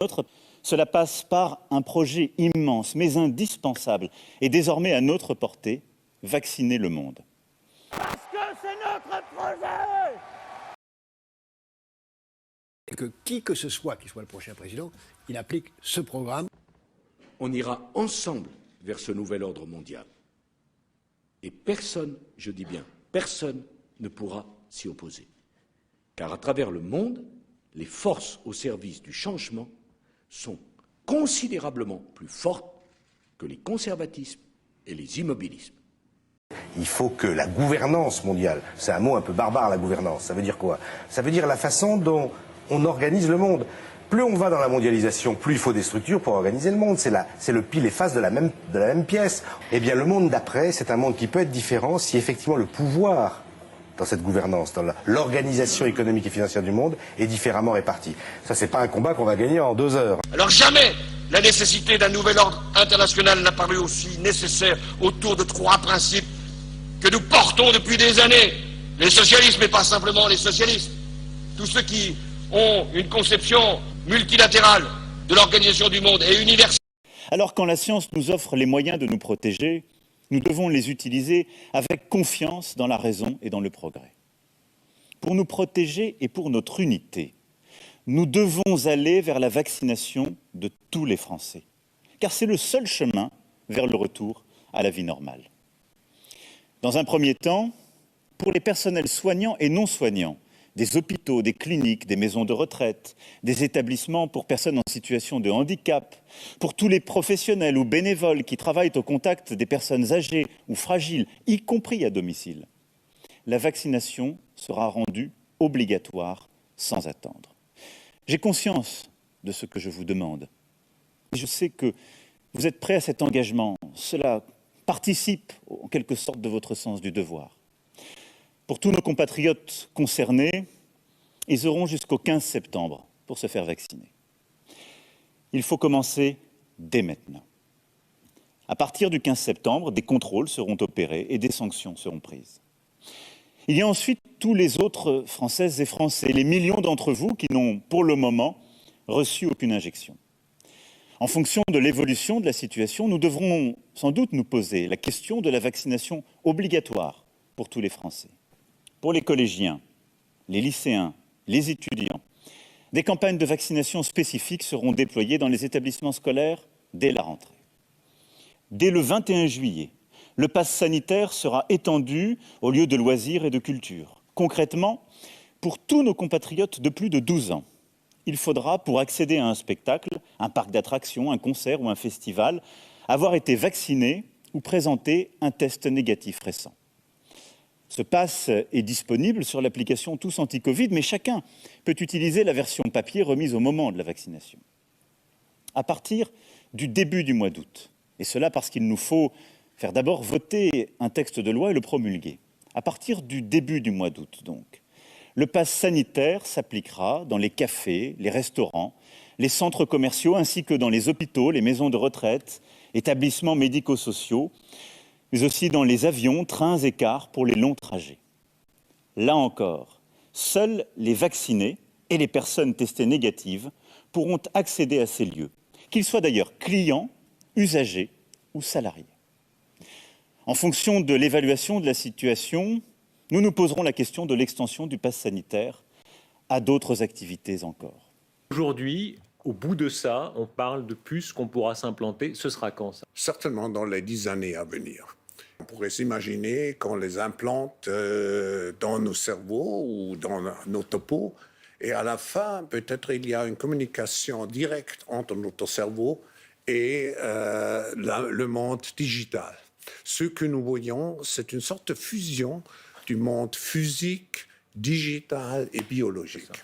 nôtre, cela passe par un projet immense, mais indispensable, et désormais à notre portée, vacciner le monde. Parce que c'est notre projet! Et que qui que ce soit qui soit le prochain président, il applique ce programme. On ira ensemble vers ce nouvel ordre mondial. Et personne, je dis bien, personne ne pourra s'y opposer. Car à travers le monde, les forces au service du changement sont considérablement plus fortes que les conservatismes et les immobilismes. Il faut que la gouvernance mondiale, c'est un mot un peu barbare la gouvernance, ça veut dire quoi? Ça veut dire la façon dont on organise le monde. Plus on va dans la mondialisation, plus il faut des structures pour organiser le monde. C'est le pile et face de la même pièce. Eh bien, le monde d'après, c'est un monde qui peut être différent si effectivement le pouvoir dans cette gouvernance, dans l'organisation économique et financière du monde, est différemment réparti. Ça, c'est pas un combat qu'on va gagner en 2 heures. Alors jamais la nécessité d'un nouvel ordre international n'a paru aussi nécessaire autour de 3 principes que nous portons depuis des années. Les socialistes, mais pas simplement les socialistes. Tous ceux qui ont une conception multilatérale de l'organisation du monde et universelle. Alors quand la science nous offre les moyens de nous protéger, nous devons les utiliser avec confiance dans la raison et dans le progrès. Pour nous protéger et pour notre unité, nous devons aller vers la vaccination de tous les Français, car c'est le seul chemin vers le retour à la vie normale. Dans un premier temps, pour les personnels soignants et non soignants, des hôpitaux, des cliniques, des maisons de retraite, des établissements pour personnes en situation de handicap, pour tous les professionnels ou bénévoles qui travaillent au contact des personnes âgées ou fragiles, y compris à domicile. La vaccination sera rendue obligatoire sans attendre. J'ai conscience de ce que je vous demande. Je sais que vous êtes prêts à cet engagement. Cela participe en quelque sorte de votre sens du devoir. Pour tous nos compatriotes concernés, ils auront jusqu'au 15 septembre pour se faire vacciner. Il faut commencer dès maintenant. À partir du 15 septembre, des contrôles seront opérés et des sanctions seront prises. Il y a ensuite tous les autres Françaises et Français, les millions d'entre vous qui n'ont pour le moment reçu aucune injection. En fonction de l'évolution de la situation, nous devrons sans doute nous poser la question de la vaccination obligatoire pour tous les Français. Pour les collégiens, les lycéens, les étudiants, des campagnes de vaccination spécifiques seront déployées dans les établissements scolaires dès la rentrée. Dès le 21 juillet, le pass sanitaire sera étendu aux lieux de loisirs et de culture. Concrètement, pour tous nos compatriotes de plus de 12 ans, il faudra, pour accéder à un spectacle, un parc d'attractions, un concert ou un festival, avoir été vacciné ou présenter un test négatif récent. Ce pass est disponible sur l'application Tous Anti-Covid, mais chacun peut utiliser la version papier remise au moment de la vaccination. À partir du début du mois d'août, et cela parce qu'il nous faut faire d'abord voter un texte de loi et le promulguer. À partir du début du mois d'août, donc, le pass sanitaire s'appliquera dans les cafés, les restaurants, les centres commerciaux, ainsi que dans les hôpitaux, les maisons de retraite, établissements médico-sociaux, mais aussi dans les avions, trains et cars pour les longs trajets. Là encore, seuls les vaccinés et les personnes testées négatives pourront accéder à ces lieux, qu'ils soient d'ailleurs clients, usagers ou salariés. En fonction de l'évaluation de la situation, nous nous poserons la question de l'extension du pass sanitaire à d'autres activités encore. Aujourd'hui, au bout de ça, on parle de puces qu'on pourra s'implanter. Ce sera quand ça? Certainement dans les 10 années à venir. On pourrait s'imaginer qu'on les implante dans nos cerveaux ou dans nos topos. Et à la fin, peut-être il y a une communication directe entre notre cerveau et le monde digital. Ce que nous voyons, c'est une sorte de fusion du monde physique, digital et biologique.